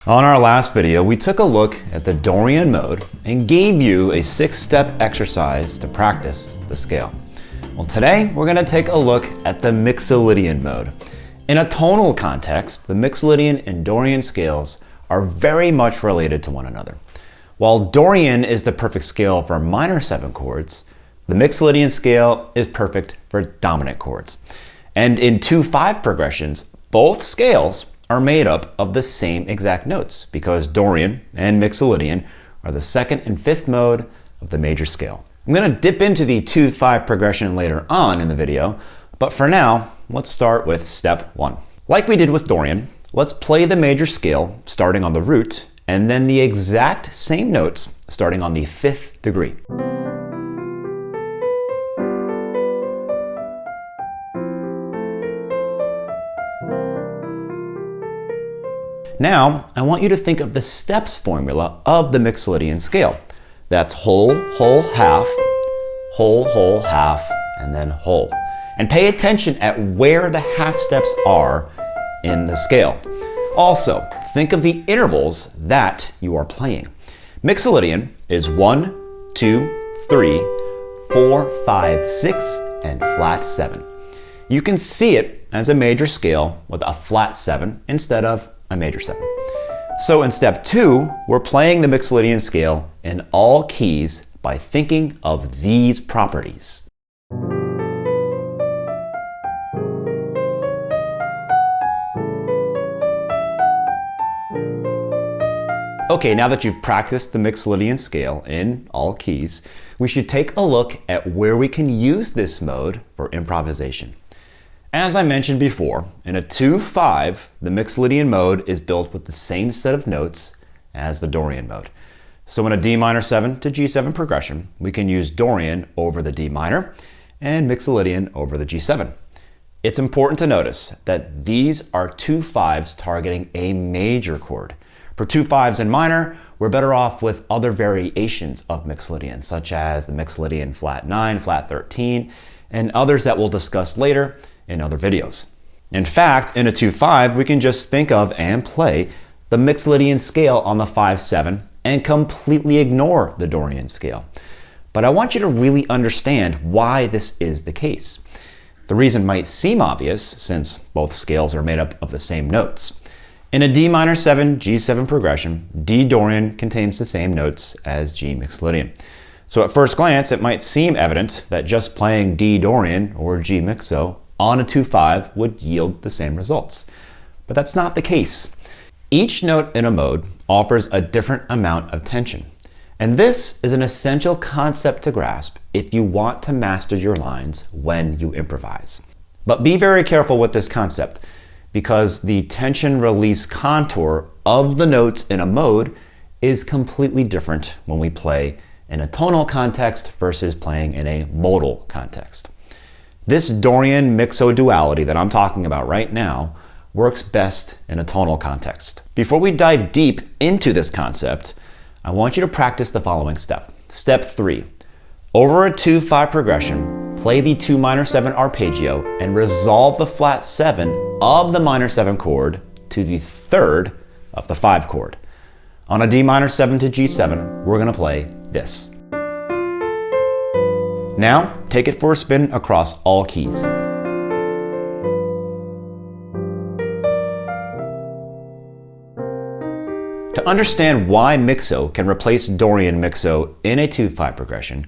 On our last video, we took a look at the Dorian mode and gave you a 6-step exercise to practice the scale. Well, today we're going to take a look at the Mixolydian mode. In a tonal context, the Mixolydian and Dorian scales are very much related to one another. While Dorian is the perfect scale for minor 7 chords, the Mixolydian scale is perfect for dominant chords. And in 2/5 progressions, both scales are made up of the same exact notes because Dorian and Mixolydian are the 2nd and 5th mode of the major scale. I'm going to dip into the 2/5 progression later on in the video, but for now, let's start with step 1. Like we did with Dorian, let's play the major scale starting on the root and then the exact same notes starting on the 5th degree. Now, I want you to think of the steps formula of the Mixolydian scale. That's whole, whole, half, and then whole. And pay attention at where the half steps are in the scale. Also, think of the intervals that you are playing. Mixolydian is 1, 2, 3, 4, 5, 6, and flat 7. You can see it as a major scale with a flat 7 instead of a major 7. So in step 2, we're playing the Mixolydian scale in all keys by thinking of these properties. Okay, now that you've practiced the Mixolydian scale in all keys, we should take a look at where we can use this mode for improvisation. As I mentioned before, in a 2/5, the Mixolydian mode is built with the same set of notes as the Dorian mode. So in a D minor 7 to G7 progression, we can use Dorian over the D minor and Mixolydian over the G7. It's important to notice that these are 2/5s targeting a major chord. For 2/5s in minor, we're better off with other variations of Mixolydian, such as the Mixolydian flat 9, flat 13, and others that we'll discuss later in other videos. In fact, in a 2/5, we can just think of and play the Mixolydian scale on the 5/7 and completely ignore the Dorian scale. But I want you to really understand why this is the case. The reason might seem obvious since both scales are made up of the same notes. In a D minor 7 G7 progression, D Dorian contains the same notes as G Mixolydian. So at first glance, it might seem evident that just playing D Dorian or G Mixo on a 2/5 would yield the same results. But that's not the case. Each note in a mode offers a different amount of tension. And this is an essential concept to grasp if you want to master your lines when you improvise. But be very careful with this concept because the tension release contour of the notes in a mode is completely different when we play in a tonal context versus playing in a modal context. This Dorian mixo duality that I'm talking about right now works best in a tonal context. Before we dive deep into this concept, I want you to practice the following step. Step 3. Over a 2/5 progression, play the 2 minor 7 arpeggio and resolve the flat 7 of the minor 7 chord to the 3rd of the 5 chord. On a D minor 7 to G7, we're going to play this. Now, take it for a spin across all keys. To understand why mixo can replace Dorian mixo in a 2/5 progression,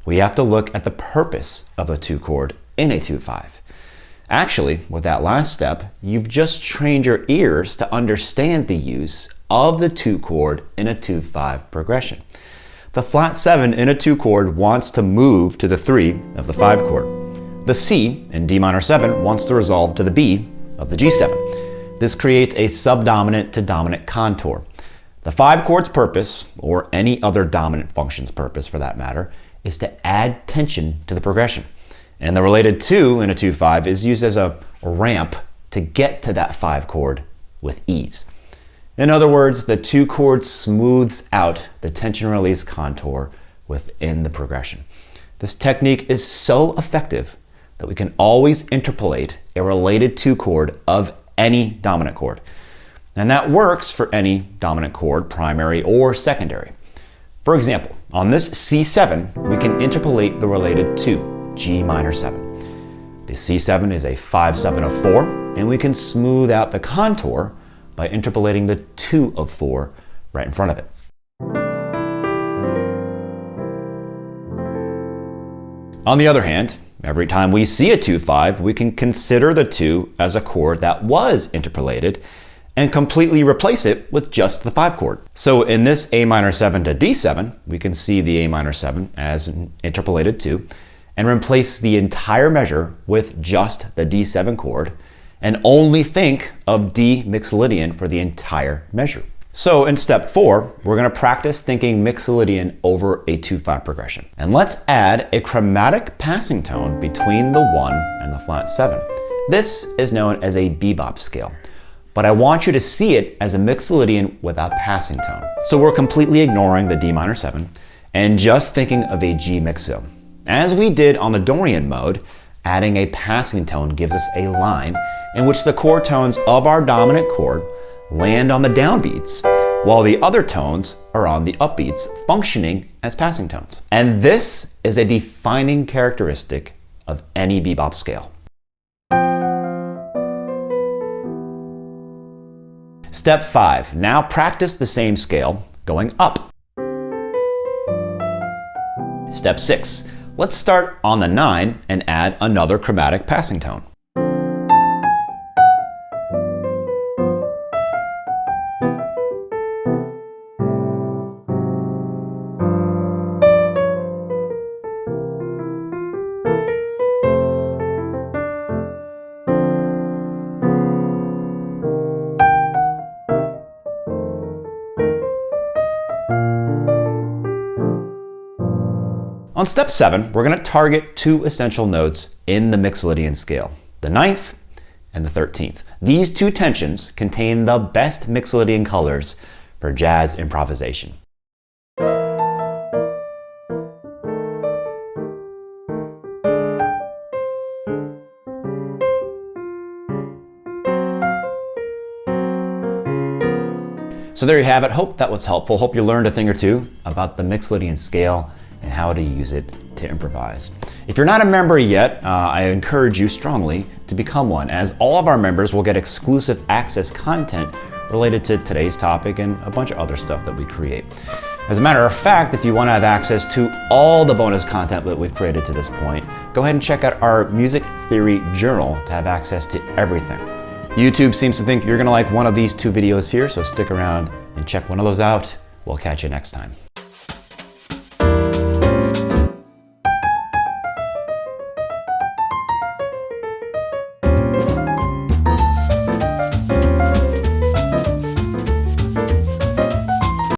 we have to look at the purpose of the 2 chord in a 2/5. Actually, with that last step, you've just trained your ears to understand the use of the 2 chord in a 2/5 progression. The flat 7 in a 2 chord wants to move to the 3 of the 5 chord. The C in D minor 7 wants to resolve to the B of the G7. This creates a subdominant to dominant contour. The 5 chord's purpose, or any other dominant function's purpose for that matter, is to add tension to the progression. And the related 2 in a 2/5 is used as a ramp to get to that 5 chord with ease. In other words, the 2 chord smooths out the tension release contour within the progression. This technique is so effective that we can always interpolate a related 2 chord of any dominant chord. And that works for any dominant chord, primary or secondary. For example, on this C7, we can interpolate the related 2, G minor 7. The C7 is a 5/7 of 4, and we can smooth out the contour by interpolating the 2 of 4 right in front of it. On the other hand, every time we see a 2/5, we can consider the 2 as a chord that was interpolated and completely replace it with just the 5 chord. So in this A minor 7 to D7, we can see the A minor 7 as an interpolated 2 and replace the entire measure with just the D7 chord and only think of D Mixolydian for the entire measure. So in step 4, we're going to practice thinking Mixolydian over a 2/5 progression. And let's add a chromatic passing tone between the 1 and the flat 7. This is known as a bebop scale, but I want you to see it as a Mixolydian without passing tone. So we're completely ignoring the D minor 7 and just thinking of a G mixo. As we did on the Dorian mode, adding a passing tone gives us a line in which the chord tones of our dominant chord land on the downbeats, while the other tones are on the upbeats, functioning as passing tones. And this is a defining characteristic of any bebop scale. Step 5, now practice the same scale going up. Step 6, let's start on the 9 and add another chromatic passing tone. On step 7, we're going to target 2 essential notes in the Mixolydian scale, the 9th and the 13th. These 2 tensions contain the best Mixolydian colors for jazz improvisation. So there you have it. Hope that was helpful. Hope you learned a thing or two about the Mixolydian scale and how to use it to improvise. If you're not a member yet, I encourage you strongly to become one, as all of our members will get exclusive access content related to today's topic and a bunch of other stuff that we create. As a matter of fact, if you want to have access to all the bonus content that we've created to this point, go ahead and check out our Music Theory Journal to have access to everything. YouTube seems to think you're going to like one of these 2 videos here, so stick around and check one of those out. We'll catch you next time.